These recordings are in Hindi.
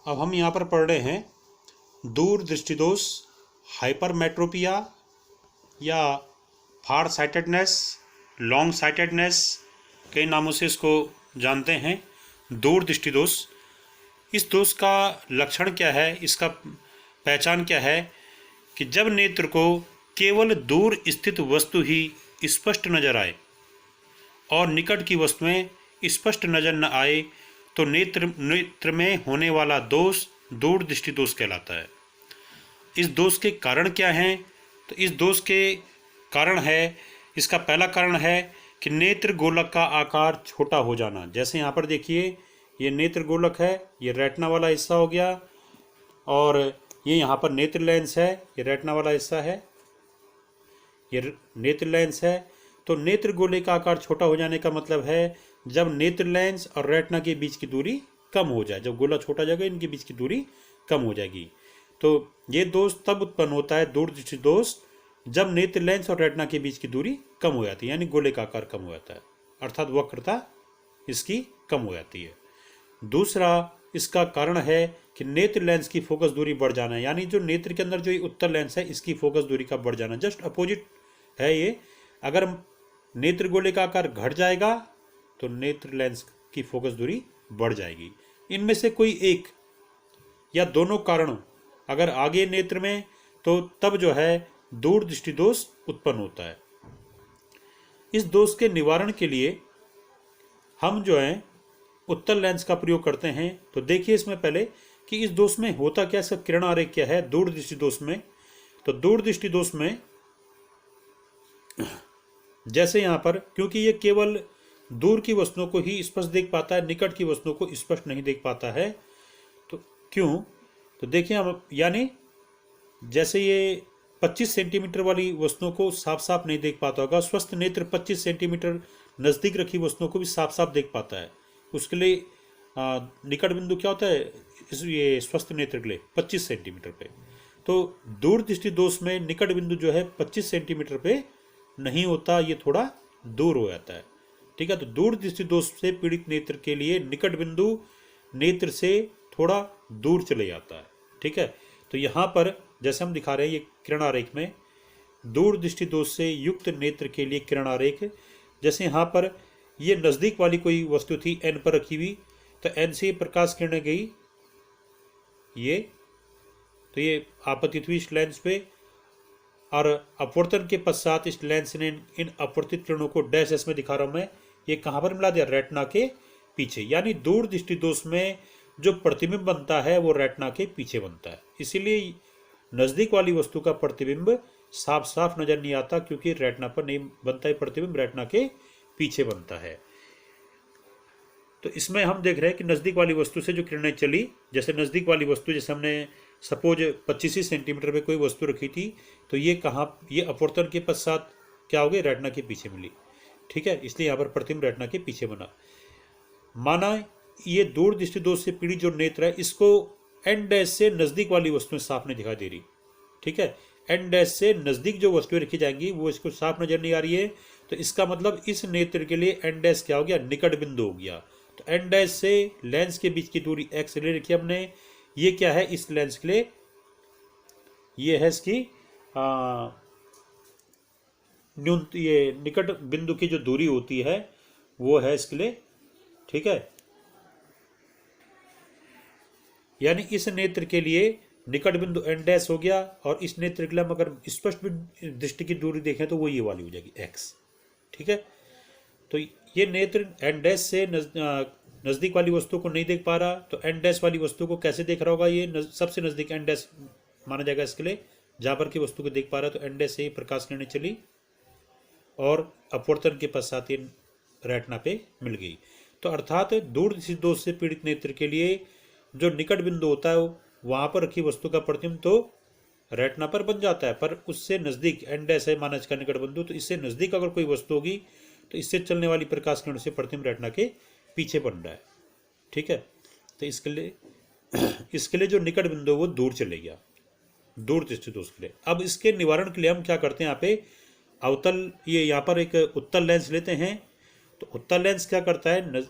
अब हम यहाँ पर पढ़ रहे हैं दूर दृष्टिदोष, हाइपरमेट्रोपिया या फार साइटेडनेस, लॉन्ग साइटेडनेस, कई नामों से इसको जानते हैं। दूर दृष्टिदोष, इस दोष का लक्षण क्या है, इसका पहचान क्या है कि जब नेत्र को केवल दूर स्थित वस्तु ही स्पष्ट नजर आए और निकट की वस्तुएं स्पष्ट नजर न आए तो नेत्र में होने वाला दोष दूर दृष्टि दोष कहलाता है। इस दोष के कारण क्या हैं? तो इस दोष के कारण है, इसका पहला कारण है कि नेत्र गोलक का आकार छोटा हो जाना। जैसे यहाँ पर देखिए, ये नेत्र गोलक है, ये रेटिना वाला हिस्सा हो गया, और ये यहाँ पर नेत्र लेंस है, ये रेटिना वाला हिस्सा है, ये नेत्र लेंस है। तो नेत्र गोले का आकार छोटा हो जाने का मतलब है जब नेत्र लेंस और रेटिना के बीच की दूरी कम हो जाए, जब गोला छोटा जाएगा इनके बीच की दूरी कम हो जाएगी। तो ये दोष तब उत्पन्न होता है, दूर दृष्टि दोष, जब नेत्र लेंस और रेटिना के बीच की दूरी कम हो जाती है, यानी गोले का आकार कम हो जाता है, अर्थात वक्रता इसकी कम हो जाती है। दूसरा इसका कारण है कि नेत्र लेंस की फोकस दूरी बढ़ जाना है, यानी जो नेत्र के अंदर जो ये उत्तर लेंस है इसकी फोकस दूरी का बढ़ जाना, जस्ट अपोजिट है ये। अगर नेत्र गोले का आकार घट जाएगा तो नेत्र लेंस की फोकस दूरी बढ़ जाएगी। इनमें से कोई एक या दोनों कारण अगर आगे नेत्र में, तो तब जो है दूर दृष्टि दोष उत्पन्न होता है। इस दोष के निवारण के लिए हम जो है उत्तर लेंस का प्रयोग करते हैं। तो देखिए इसमें पहले कि इस दोष में होता क्या, इसका किरण आरेख क्या है दूर दृष्टि दोष में। तो दूर दृष्टि दोष में जैसे यहाँ पर, क्योंकि ये केवल दूर की वस्तुओं को ही स्पष्ट देख पाता है, निकट की वस्तुओं को स्पष्ट नहीं देख पाता है। तो क्यों? तो देखिए हम, यानी जैसे ये 25 सेंटीमीटर वाली वस्तुओं को साफ साफ नहीं देख पाता होगा, स्वस्थ नेत्र 25 सेंटीमीटर नज़दीक रखी वस्तुओं को भी साफ साफ देख पाता है। उसके लिए निकट बिंदु क्या होता है ये स्वस्थ नेत्र के लिए 25 सेंटीमीटर पे। तो दूर दृष्टि दोष में निकट बिंदु जो है 25 सेंटीमीटर पे नहीं होता, ये थोड़ा दूर हो जाता है। ठीक है, तो दूर दृष्टि दोष से पीड़ित नेत्र के लिए निकट बिंदु नेत्र से थोड़ा दूर चले जाता है। ठीक है, तो यहाँ पर जैसे हम दिखा रहे हैं ये किरण आरेख में दूर दृष्टि दोष से युक्त नेत्र के लिए किरण आरेख, जैसे यहाँ पर ये नज़दीक वाली कोई वस्तु थी एन पर रखी हुई, तो एन से प्रकाश किरणें गई ये, तो ये आपतित हुई इस लेंस पे, और अपवर्तन के पश्चात इस लेंस ने इन अपवर्तित किरणों को डैश एस में दिखा रहा हूं मैं, ये कहाँ पर मिला दिया, रेटिना के पीछे। यानी दूर दृष्टि दोष में जो प्रतिबिंब बनता है वो रेटिना के पीछे बनता है, इसीलिए नज़दीक वाली वस्तु का प्रतिबिंब साफ साफ नजर नहीं आता, क्योंकि रेटिना पर नहीं बनता है प्रतिबिंब, रेटिना के पीछे बनता है। तो इसमें हम देख रहे हैं कि नज़दीक वाली वस्तु से जो किरणें चली, जैसे नज़दीक वाली वस्तु, जैसे हमने सपोज 25 सेंटीमीटर पे कोई वस्तु रखी थी, तो ये कहाँ, ये अपवर्तन के पश्चात क्या हो गई, रेटिना के पीछे मिली। ठीक है, इसलिए यहाँ पर प्रतिबिंब रेटिना के पीछे बना। माना ये दूर दृष्टि दोष से पीड़ित जो नेत्र है, इसको एन डैश से नज़दीक वाली वस्तुएं साफ नहीं दिखाई दे रही। ठीक है, एन डैश से नज़दीक जो वस्तुएं रखी जाएंगी वो इसको साफ नजर नहीं आ रही है, तो इसका मतलब इस नेत्र के लिए एन डैश क्या हो गया, निकट बिंदु हो गया। तो एन डैश से लेंस के बीच की दूरी एक्स ले रखी हमने, ये क्या है इस लेंस के लिए, ये है इसकी ये निकट बिंदु की जो दूरी होती है वो है इसके लिए। ठीक है, यानी इस नेत्र के लिए निकट बिंदु एन डैश हो गया, और इस नेत्र के लिए हम अगर स्पष्ट दृष्टि की दूरी देखें तो वो ये वाली हो जाएगी एक्स। ठीक है, तो ये नेत्र एन डैश से नज़दीक वाली वस्तु को नहीं देख पा रहा, तो एन डैश वाली वस्तु को कैसे देख रहा होगा, ये सबसे नज़दीक एन डैश माना जाएगा इसके लिए, जहाँ पर की वस्तु को देख पा रहा है। तो एन डैश से ही प्रकाश किरणें चली और अपवर्तन के पश्चात ये रेटिना पे मिल गई। तो अर्थात दूर दृष्टि दोष से पीड़ित नेत्र के लिए जो निकट बिंदु होता है वहाँ पर रखी वस्तु का प्रतिबिंब तो रेटिना पर बन जाता है, पर उससे नज़दीक एन डैश है माना इसका निकट बिंदु, तो इससे नज़दीक अगर कोई वस्तु होगी तो इससे चलने वाली प्रकाश किरण से प्रतिबिंब रेटिना के पीछे बन रहा है। ठीक है, तो इसके लिए जो निकट बिंदु वो दूर चले गया, दूर दृष्टि दोष के लिए। अब इसके निवारण के लिए हम क्या करते हैं, यहाँ पे अवतल, ये यहाँ पर एक उत्तल लेंस लेते हैं। तो उत्तल लेंस क्या करता है,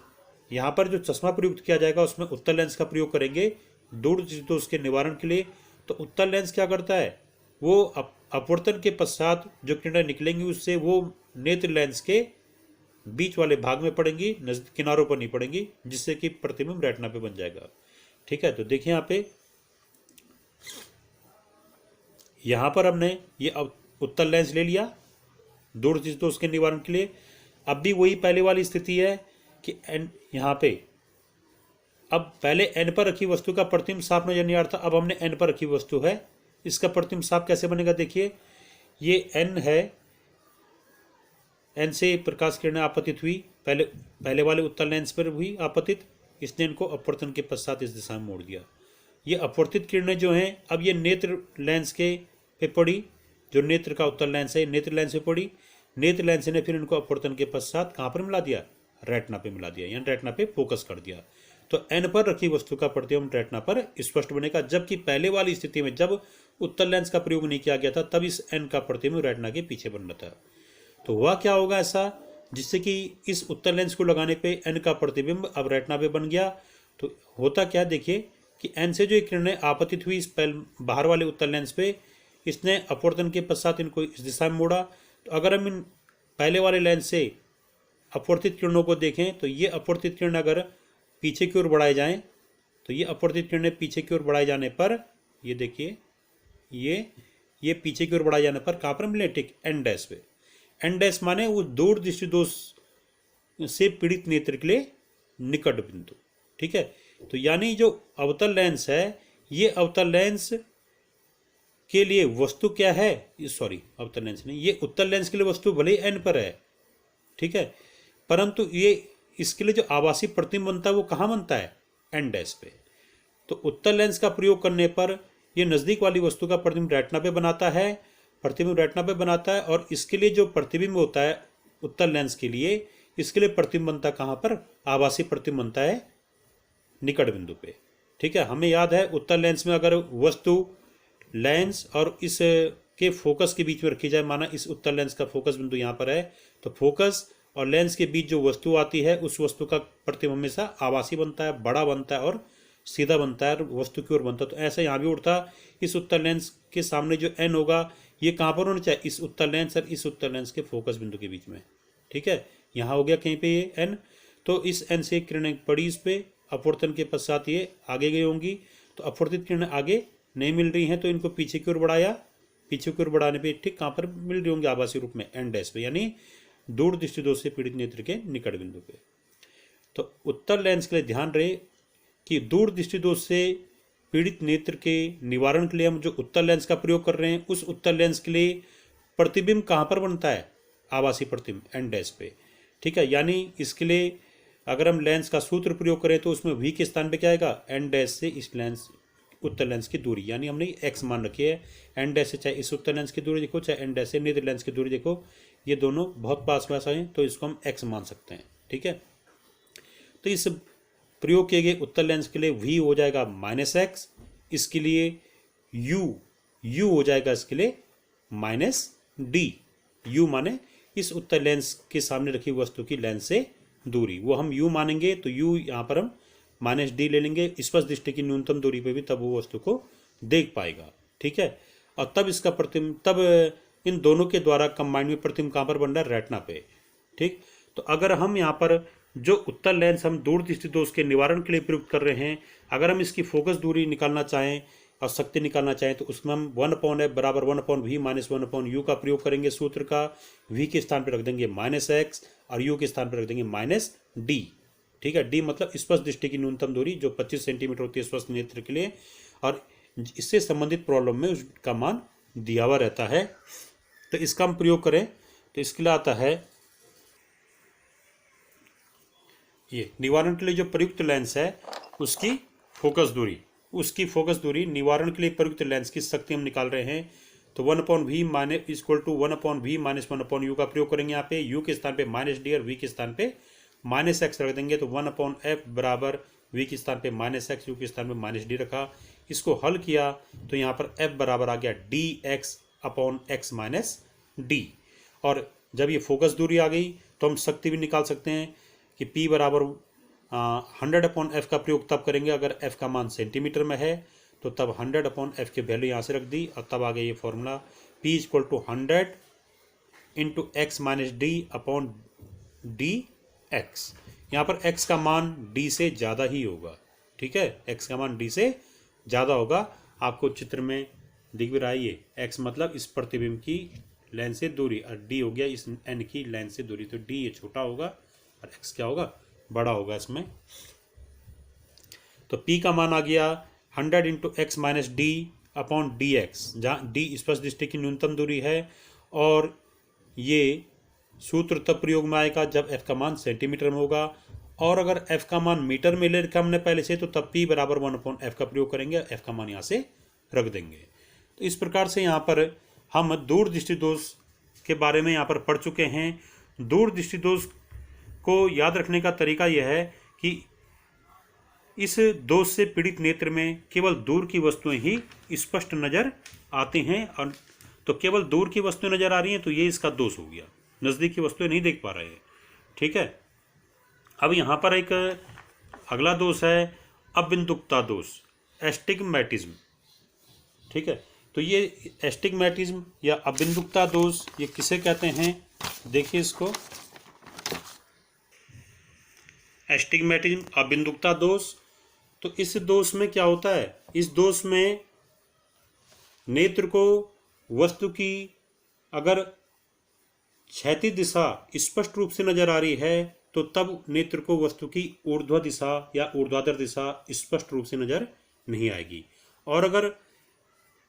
यहाँ पर जो चश्मा प्रयुक्त किया जाएगा उसमें उत्तल लेंस का प्रयोग करेंगे, दूर दृष्टि दोष के निवारण के लिए, तो उत्तल लेंस क्या करता है, वो अपवर्तन के पश्चात जो किरणें निकलेंगी उससे वो नेत्र लेंस के बीच वाले भाग में पड़ेंगी, किनारों पर नहीं पड़ेंगी, जिससे कि प्रतिबिंब रेटिना पे बन जाएगा। ठीक है, तो देखिए यहाँ पर हमने ये उत्तल लेंस ले लिया दूर दृष्टि दोष के निवारण के लिए। अब भी वही पहले वाली स्थिति है कि एन यहाँ पे अब पहले एन पर रखी वस्तु का प्रतिबिंब साफ नजर नहीं आ रहा था, अब हमने एन पर रखी वस्तु है, इसका प्रतिबिंब साफ कैसे बनेगा, देखिए ये एन है, एन से प्रकाश किरणें आपतित हुई, पहले वाले उत्तल लेंस पर हुई आपतित, इसने इनको अपवर्तन के पश्चात इस दिशा में मोड़ दिया। ये अपवर्तित किरणें जो हैं अब ये नेत्र लेंस के पे पड़ी, जो नेत्र का उत्तल लेंस है नेत्र लेंस पे पड़ी, नेत्र लेंस ने फिर इनको अपवर्तन के पश्चात कहाँ पर मिला दिया, रेटिना पे मिला दिया, यानी रेटिना पे फोकस कर दिया। तो एन पर रखी वस्तु का प्रतिबिंब रेटिना पर स्पष्ट बनेगा, जबकि पहले वाली स्थिति में जब उत्तल लेंस का प्रयोग नहीं किया गया था तब इस एन का प्रतिबिंब रेटिना के पीछे बन रहा था। तो हुआ क्या होगा ऐसा, जिससे कि इस उत्तल लेंस को लगाने पे एन का प्रतिबिंब अब रेटिना पे बन गया। तो होता क्या, देखिए कि एन से जो किरणें आपतित हुई इस बाहर वाले उत्तल लेंस पे, इसने अपवर्तन के पश्चात इनको इस दिशा में मोड़ा। तो अगर हम इन पहले वाले लेंस से अपवर्तित किरणों को देखें तो ये अपवर्तित किरण अगर पीछे की ओर बढ़ाए जाएं, तो ये अपवर्तित किरणें पीछे की ओर बढ़ाए जाने पर ये देखिए ये पीछे की ओर बढ़ाए जाने पर कहाँ पर मिले, ठीक एन डैश पे। एन डैश माने वो दूर दृष्टि दोष से पीड़ित नेत्र के लिए निकट बिंदु। ठीक है, तो यानी जो अवतल लेंस है, ये अवतल लेंस के लिए वस्तु क्या है, सॉरी अवतल लेंस नहीं, ये उत्तल लेंस के लिए वस्तु भले ही एन पर है, ठीक है, परंतु ये इसके लिए जो आभासी प्रतिबिंब बनता है वो कहाँ बनता है, एन डैश पे। तो उत्तल लेंस का प्रयोग करने पर ये नज़दीक वाली वस्तु का प्रतिबिंब रेटिना पे बनाता है, प्रतिबिंब रेटिना पे बनाता है, और इसके लिए जो प्रतिबिंब होता है उत्तल लेंस के लिए, इसके लिए प्रतिबिंब बनता कहाँ पर, आभासी प्रतिबिंब बनता है निकट बिंदु पे। ठीक है, हमें याद है उत्तल लेंस में अगर वस्तु लेंस और इस के फोकस के बीच में रखी जाए, माना इस उत्तल लेंस का फोकस बिंदु यहाँ पर है, तो फोकस और लेंस के बीच जो वस्तु आती है उस वस्तु का प्रतिबिंब हमेशा आभासी बनता है, बड़ा बनता है और सीधा बनता है, वस्तु की ओर बनता है। तो ऐसा यहाँ भी उड़ता, इस उत्तल लेंस के सामने जो एन होगा ये कहाँ पर होना चाहिए, इस उत्तल लेंस और इस उत्तल लेंस के फोकस बिंदु के बीच में। ठीक है, यहाँ हो गया कहीं पे ये एन, तो इस एन से किरणें पड़ी इस पे, अपवर्तन के पश्चात ये आगे गई होंगी, तो अपवर्तित किरणें आगे नहीं मिल रही हैं तो इनको पीछे की ओर बढ़ाया, पीछे की ओर बढ़ाने पे ठीक कहाँ पर मिल रही होंगी, आभासी रूप में एन डैश पे, यानी दूर दृष्टि दोष से पीड़ित नेत्र के निकट बिंदु पे। तो उत्तल लेंस के लिए ध्यान रहे कि दूर दृष्टि दोष से पीड़ित नेत्र के निवारण के लिए हम जो उत्तल लेंस का प्रयोग कर रहे हैं, उस उत्तल लेंस के लिए प्रतिबिंब कहाँ पर बनता है, आभासी प्रतिबिंब एन डैश पे। ठीक है, यानी इसके लिए अगर हम लेंस का सूत्र प्रयोग करें तो उसमें वी के स्थान पे क्या आएगा, एन डैश से इस लेंस उत्तल लेंस की दूरी, यानी हमने एक्स मान रखी है, एन डैश से चाहे इस उत्तल लेंस की दूरी देखो, चाहे एन डैश से नेत्र लेंस की दूरी देखो, ये दोनों बहुत पास हैं, तो इसको हम एक्स मान सकते हैं। ठीक है, तो इस प्रयोग किए गए उत्तल लेंस के लिए वी हो जाएगा -x, इसके लिए u हो जाएगा इसके लिए -d। u माने इस उत्तल लेंस के सामने रखी वस्तु की लेंस से दूरी, वो हम u मानेंगे, तो u यहाँ पर हम -d ले लेंगे, स्पष्ट दृष्टि की न्यूनतम दूरी पे भी, तब वो वस्तु को देख पाएगा। ठीक है, और तब इसका प्रतिबिंब, तब इन दोनों के द्वारा कंबाइंड में प्रतिबिंब कहाँ पर बन रहा है, रेटिना पे। ठीक, तो अगर हम यहाँ पर जो उत्तल लेंस हम दूर दृष्टि दोष के निवारण के लिए प्रयुक्त कर रहे हैं, अगर हम इसकी फोकस दूरी निकालना चाहें और शक्ति निकालना चाहें तो उसमें हम 1/f बराबर 1/v माइनस 1/u का प्रयोग करेंगे सूत्र का, v के स्थान पर रख देंगे -x और u के स्थान पर रख देंगे -d। ठीक है, d मतलब स्पष्ट दृष्टि की न्यूनतम दूरी जो 25 सेंटीमीटर होती है स्वस्थ नेत्र के लिए, और इससे संबंधित प्रॉब्लम में उसका मान दिया हुआ रहता है। तो इसका हम प्रयोग करें तो इसके लिए आता है, ये निवारण के लिए जो प्रयुक्त लेंस है उसकी फोकस दूरी, निवारण के लिए प्रयुक्त लेंस की शक्ति हम निकाल रहे हैं, तो 1/v minus equal to 1/v minus 1/u का प्रयोग करेंगे। यहाँ पे u के स्थान पे -d और v के स्थान पे -x रख देंगे, तो 1/f बराबर v के स्थान पे -x, u के स्थान पे -d रखा। इसको हल किया तो यहाँ पर f बराबर आ गया dx/x माइनस d, और जब ये फोकस दूरी आ गई तो हम शक्ति भी निकाल सकते हैं कि P बराबर 100/f का प्रयोग तब करेंगे अगर f का मान सेंटीमीटर में है, तो तब 100/f की वैल्यू यहाँ से रख दी और तब आ गया ये फॉर्मूला P = 100 × x/d/dx। यहाँ पर x का मान d से ज़्यादा ही होगा, ठीक है, x का मान d से ज़्यादा होगा। आपको चित्र में दिख भी रहा है ये x मतलब इस प्रतिबिंब की लाइन से दूरी और d हो गया इस n की लाइन से दूरी, तो d ये छोटा होगा और x क्या होगा, बड़ा होगा इसमें। तो P का मान आ गया 100 × x-d/dx, जहाँ d स्पर्श दृष्टि की न्यूनतम दूरी है और ये सूत्र तब प्रयोग में आएगा जब f का मान सेंटीमीटर में होगा, और अगर f का मान मीटर में ले रखा हमने पहले से, तो तब P = 1/f का प्रयोग करेंगे, f का मान यहाँ से रख देंगे। तो इस प्रकार से यहाँ पर हम दूर दृष्टि दोष के बारे में यहाँ पर पढ़ चुके हैं। दूर दृष्टि दोष को याद रखने का तरीका यह है कि इस दोष से पीड़ित नेत्र में केवल दूर की वस्तुएं ही स्पष्ट नजर आती हैं, और तो केवल दूर की वस्तुएं नजर आ रही हैं तो ये इसका दोष हो गया, नज़दीक की वस्तुएं नहीं देख पा रहे हैं, ठीक है। अब यहाँ पर एक अगला दोष है अबिंदुकता दोष, एस्टिग्मेटिज्म, ठीक है। तो ये एस्टिग्मेटिज्म या अबिंदुकता दोष ये किसे कहते हैं, देखिए इसको, एस्टिग्मेटिज्म अबिंदुकता दोष। तो इस दोष में क्या होता है, इस दोष में नेत्र को वस्तु की अगर क्षैतिज दिशा स्पष्ट रूप से नजर आ रही है तो तब नेत्र को वस्तु की ऊर्ध्व दिशा या ऊर्ध्वाधर दिशा स्पष्ट रूप से नजर नहीं आएगी, और अगर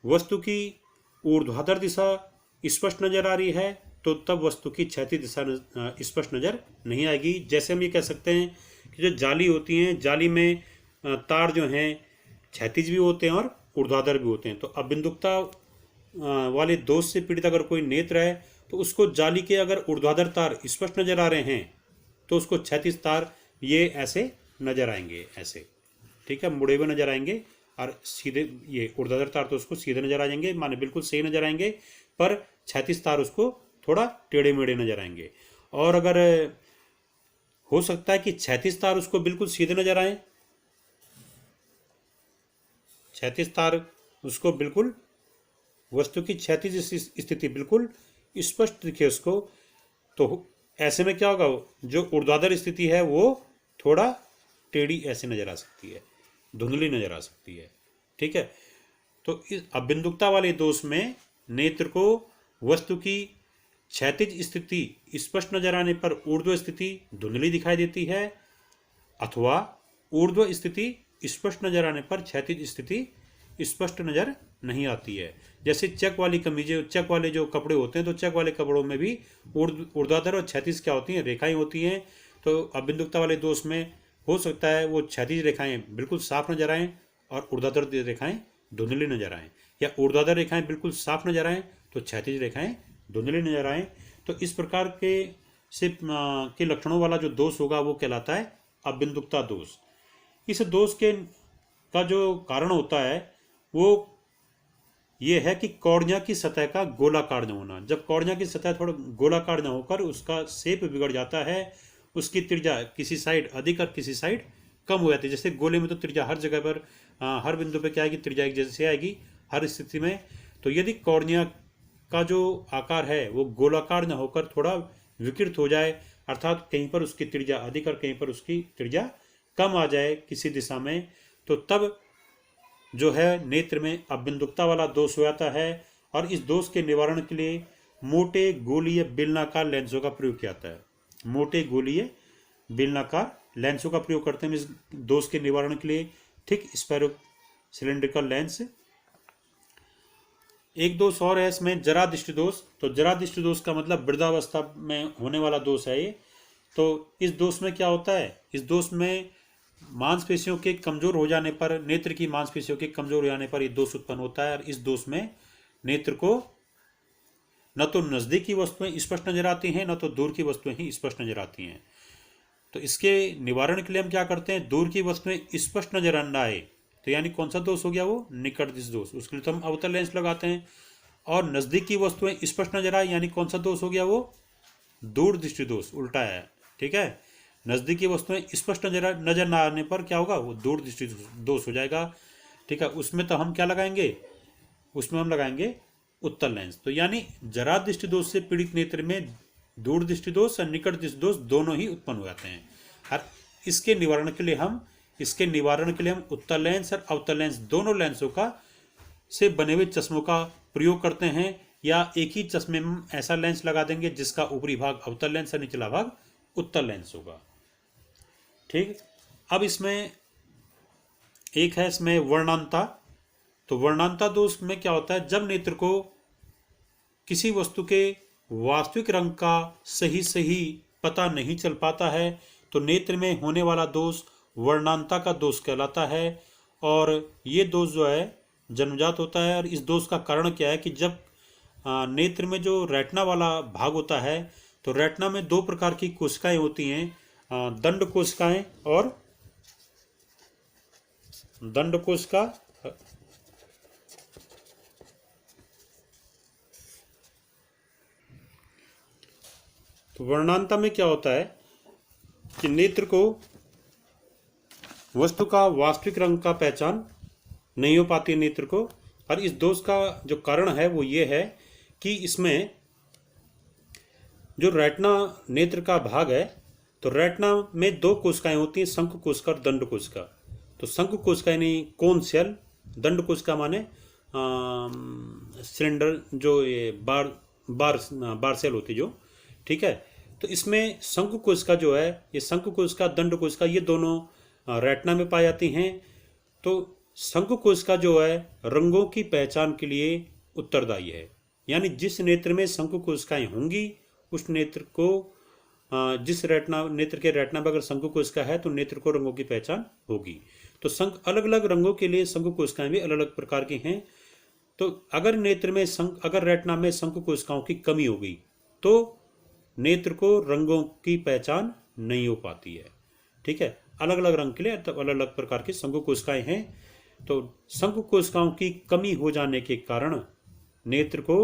वस्तु की ऊर्ध्वाधर दिशा स्पष्ट नजर आ रही है तो तब वस्तु की क्षैतिज दिशा स्पष्ट नजर नहीं आएगी। जैसे हम ये कह सकते हैं कि जो जाली होती हैं, जाली में तार जो हैं क्षैतिज भी होते हैं और ऊर्ध्वाधर भी होते हैं। तो अबिंदुकता वाले दोष से पीड़ित अगर कोई नेत्र है तो उसको जाली के अगर ऊर्ध्वाधर तार स्पष्ट नजर आ रहे हैं तो उसको क्षैतिज तार ये ऐसे नजर आएंगे, ऐसे, ठीक है, मुड़े हुए नजर आएंगे, और सीधे ये ऊर्ध्वाधर तार तो उसको सीधे नजर आ जाएंगे, माने बिल्कुल सही नजर आएंगे, पर क्षैतिज तार उसको थोड़ा टेढ़े मेढ़े नजर आएंगे। और अगर हो सकता है कि क्षैतिज तार उसको बिल्कुल सीधे नजर आए, क्षैतिज तार उसको बिल्कुल वस्तु की क्षैतिज स्थिति बिल्कुल स्पष्ट दिखे उसको, तो ऐसे में क्या होगा, जो ऊर्ध्वाधर स्थिति है वो थोड़ा टेढ़ी ऐसे नजर आ सकती है, धुंधली नजर आ सकती है, ठीक है। तो इस अबिंदुकता वाले दोष में नेत्र को वस्तु की क्षैतिज स्थिति स्पष्ट नजर आने पर ऊर्ध्व स्थिति धुंधली दिखाई देती है, अथवा ऊर्ध्व स्थिति स्पष्ट नजर आने पर क्षैतिज स्थिति स्पष्ट नजर नहीं आती है। जैसे चेक वाली कमीजें, चेक वाले जो कपड़े होते हैं, तो चेक वाले कपड़ों में भी ऊर्ध्वाधर और क्षैतिज क्या होती हैं, रेखाएं होती हैं। तो अबिंदुकता वाले दोष में हो सकता है वो क्षैतिज रेखाएं बिल्कुल साफ नजर आएं और ऊर्ध्वाधर रेखाएं धुंधली नजर आएं, या ऊर्ध्वाधर रेखाएं बिल्कुल साफ नजर आएं तो क्षैतिज रेखाएं धुंधली नजर आएं। तो इस प्रकार के लक्षणों वाला जो दोष होगा वो कहलाता है अबिंदुकता दोष। इस दोष का जो कारण होता है वो ये है कि कॉर्निया की सतह का गोलाकार न होना। जब कॉर्निया की सतह थोड़ा गोलाकार न होकर उसका शेप बिगड़ जाता है, उसकी त्रिज्या किसी साइड अधिक और किसी साइड कम हो जाती है। जैसे गोले में तो त्रिज्या हर जगह पर हर बिंदु पे क्या आएगी, त्रिज्या एक जैसे आएगी हर स्थिति में। तो यदि कॉर्निया का जो आकार है वो गोलाकार न होकर थोड़ा विकृत हो जाए, अर्थात कहीं पर उसकी त्रिज्या अधिक और कहीं पर उसकी त्रिज्या कम आ जाए किसी दिशा में, तो तब जो है नेत्र में अबिंदुकता वाला दोष हो जाता है। और इस दोष के निवारण के लिए मोटे गोलीय बेलनाकार लेंसों का प्रयोग किया जाता है। मोटे गोलीय बेलनाकार लेंसों का प्रयोग करते हैं इस दोष के निवारण के लिए। Thick sparrow cylindrical lens. एक दोष और है इसमें, जरा दृष्टि दोष। तो जरा दृष्टि दोष का मतलब वृद्धावस्था में होने वाला दोष है ये। तो इस दोष में क्या होता है, इस दोष में मांसपेशियों के कमजोर हो जाने पर, नेत्र की मांसपेशियों के कमजोर हो जाने पर यह दोष उत्पन्न होता है। और इस दोष में नेत्र को न तो नजदीक की वस्तुएं स्पष्ट नजर आती हैं, न तो दूर की वस्तुएं ही स्पष्ट नजर आती हैं। तो इसके निवारण के लिए हम क्या करते हैं, दूर की वस्तुएं स्पष्ट नजर न आए तो यानी कौन सा दोष हो गया, वो निकट दृष्टि दोष। उसके लिए तो हम अवतल लेंस लगाते हैं। और नजदीक की वस्तुएं स्पष्ट नजर आए यानी कौन सा दोष हो गया, वो दूर दृष्टि दोष, उल्टा है, ठीक है। नज़दीकी वस्तुएं स्पष्ट नजर ना आने पर क्या होगा, वो दूर दृष्टि दोष हो जाएगा। ठीक है, उसमें तो हम क्या लगाएंगे, उसमें हम लगाएंगे उत्तर लेंस। तो यानी जरा दृष्टि दोष से पीड़ित नेत्र में दूर दृष्टि दोष और निकट दृष्टि दोष दोनों ही उत्पन्न हो जाते हैं। और इसके निवारण के लिए हम उत्तर लेंस और अवतल लेंस दोनों लेंसों का से बने हुए चश्मों का प्रयोग करते हैं, या एक ही चश्मे में ऐसा लेंस लगा देंगे जिसका ऊपरी भाग अवतल लेंस और निचला भाग उत्तर लेंस होगा। ठीक, अब इसमें एक है इसमें वर्णांता। तो वर्णांता दोष में क्या होता है, जब नेत्र को किसी वस्तु के वास्तविक रंग का सही पता नहीं चल पाता है तो नेत्र में होने वाला दोष वर्णांता का दोष कहलाता है। और ये दोष जो है जन्मजात होता है। और इस दोष का कारण क्या है कि जब नेत्र में जो रेटिना वाला भाग होता है, तो रेटिना में दो प्रकार की कोशिकाएं होती हैं, दंड कोशिकाएं और दंड कोशिका। तो वर्णांता में क्या होता है कि नेत्र को वस्तु का वास्तविक रंग का पहचान नहीं हो पाती नेत्र को। और इस दोष का जो कारण है वो ये है कि इसमें जो रेटिना नेत्र का भाग है, तो रेटिना में दो कोशिकाएं होती हैं, शंकु कोशिका और दंड कोशिका। तो शंकु कोशिका यानी कोन सेल, दंड कोशिका माने सिलेंडर, जो ये बार सेल होती जो। ठीक है, तो इसमें शंकु कोशिका जो है, ये शंकु कोशिका दंड कोशिका ये दोनों रेटिना में पाई जाती हैं। तो शंकु कोशिका जो है रंगों की पहचान के लिए उत्तरदायी है। यानी जिस नेत्र में शंकु कोशिकाएं होंगी उस नेत्र को जिस नेत्र के रेटिना में अगर शंकु कोशिका है तो नेत्र को रंगों की पहचान होगी। तो अलग अलग रंगों के लिए शंकु कोशिकाएं भी अलग अलग प्रकार की हैं। तो अगर अगर रेटिना में शंकु कोशिकाओं की कमी हो गई तो नेत्र को रंगों की पहचान नहीं हो पाती है। ठीक है, अलग अलग रंग के लिए अलग अलग प्रकार की शंकु कोशिकाएं हैं। तो शंकु कोशिकाओं की कमी हो जाने के कारण नेत्र को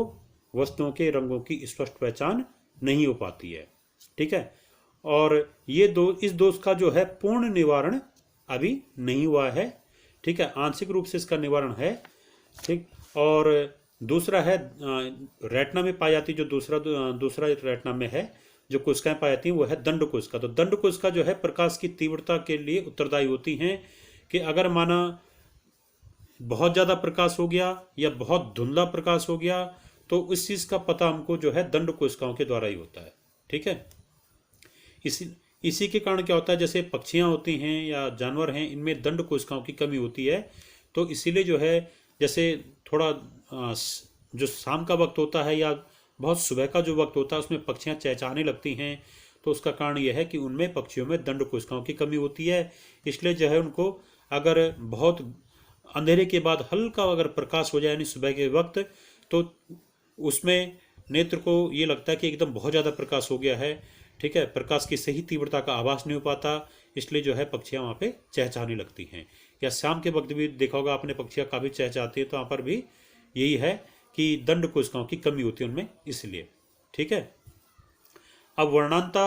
वस्तुओं के रंगों की स्पष्ट पहचान नहीं हो पाती है। ठीक है, और इस दोष का जो है पूर्ण निवारण अभी नहीं हुआ है। ठीक है, आंशिक रूप से इसका निवारण है। ठीक, और दूसरा है रेटिना में पाई जाती जो दूसरा रेटिना में है जो कोशिकाएं पाई जाती हैं वो है दंड कोशिका। तो दंड कोशिका जो है प्रकाश की तीव्रता के लिए उत्तरदायी होती हैं कि अगर माना बहुत ज़्यादा प्रकाश हो गया या बहुत धुंधला प्रकाश हो गया तो इस चीज़ का पता हमको जो है दंड कोशिकाओं के द्वारा ही होता है। ठीक है, इसी के कारण क्या होता है, जैसे पक्षियाँ होती हैं या जानवर हैं, इनमें दंड कोशिकाओं की कमी होती है। तो इसीलिए जो है जैसे थोड़ा जो शाम का वक्त होता है या बहुत सुबह का जो वक्त होता है उसमें पक्षियाँ चहचहाने लगती हैं। तो उसका कारण यह है कि उनमें पक्षियों में दंड कोशिकाओं की कमी होती है। इसलिए जो है उनको अगर बहुत अंधेरे के बाद हल्का अगर प्रकाश हो जाए यानी सुबह के वक्त, तो उसमें नेत्र को ये लगता है कि एकदम बहुत ज़्यादा प्रकाश हो गया है। ठीक है, प्रकाश की सही तीव्रता का आभास नहीं हो पाता, इसलिए जो है पक्षियाँ वहाँ पे चहचहाने लगती हैं। या शाम के वक्त भी देखा होगा आपने, पक्षियाँ काफ़ी चहचहाती है, तो वहाँ पर भी यही है कि दंड कोशिकाओं की कमी होती है उनमें, इसलिए। ठीक है, अब वर्णांता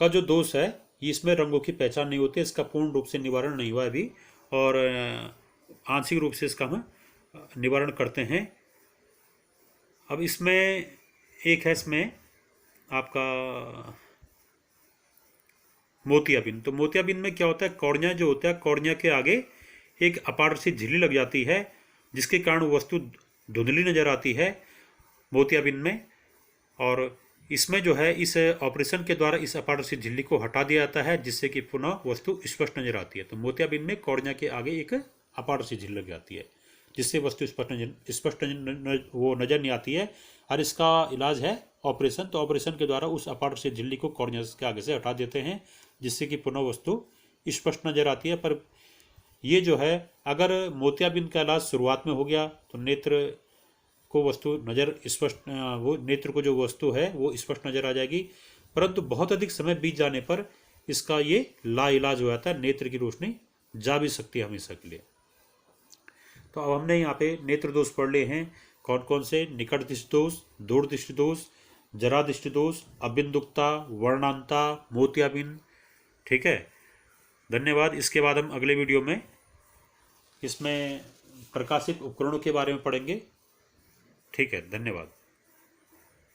का जो दोष है इसमें रंगों की पहचान नहीं होती, इसका पूर्ण रूप से निवारण नहीं हुआ अभी, और आंशिक रूप से इसका हम निवारण करते हैं। अब इसमें एक है इसमें आपका मोतियाबिंद। तो मोतियाबिंद में क्या होता है, कॉर्निया जो होता है, कॉर्निया के आगे एक अपारदर्शी झिल्ली लग जाती है जिसके कारण वस्तु धुंधली नजर आती है मोतियाबिंद में। और इसमें जो है इस ऑपरेशन के द्वारा इस अपारदर्शी झिल्ली को हटा दिया जाता है जिससे कि पुनः वस्तु स्पष्ट नजर आती है। तो मोतियाबिंद में कॉर्निया के आगे एक अपारदर्शी झिल्ली लग जाती है जिससे वस्तु स्पष्ट वो नजर नहीं आती है। और इसका इलाज है ऑपरेशन। तो ऑपरेशन के द्वारा उस अपारदर्शी झिल्ली को कॉर्निया के आगे से हटा देते हैं जिससे कि पुनः वस्तु स्पष्ट नजर आती है। पर ये जो है अगर मोतियाबिंद का इलाज शुरुआत में हो गया तो नेत्र को वस्तु नज़र स्पष्ट, वो नेत्र को जो वस्तु है वो स्पष्ट नज़र आ जाएगी। परंतु बहुत अधिक समय बीत जाने पर इसका ये लाइलाज हो जाता है, नेत्र की रोशनी जा भी सकती है हमेशा के लिए। तो अब हमने यहाँ पे नेत्र दोष पढ़ लिए हैं, कौन कौन से, निकट दृष्टि दोष, दूर दृष्टि दोष, जरा दृष्टि दोष, अबिंदुकता, वर्णांता, मोतियाबिंद। ठीक है, धन्यवाद। इसके बाद हम अगले वीडियो में इसमें प्रकाशित उपकरणों के बारे में पढ़ेंगे। ठीक है, धन्यवाद।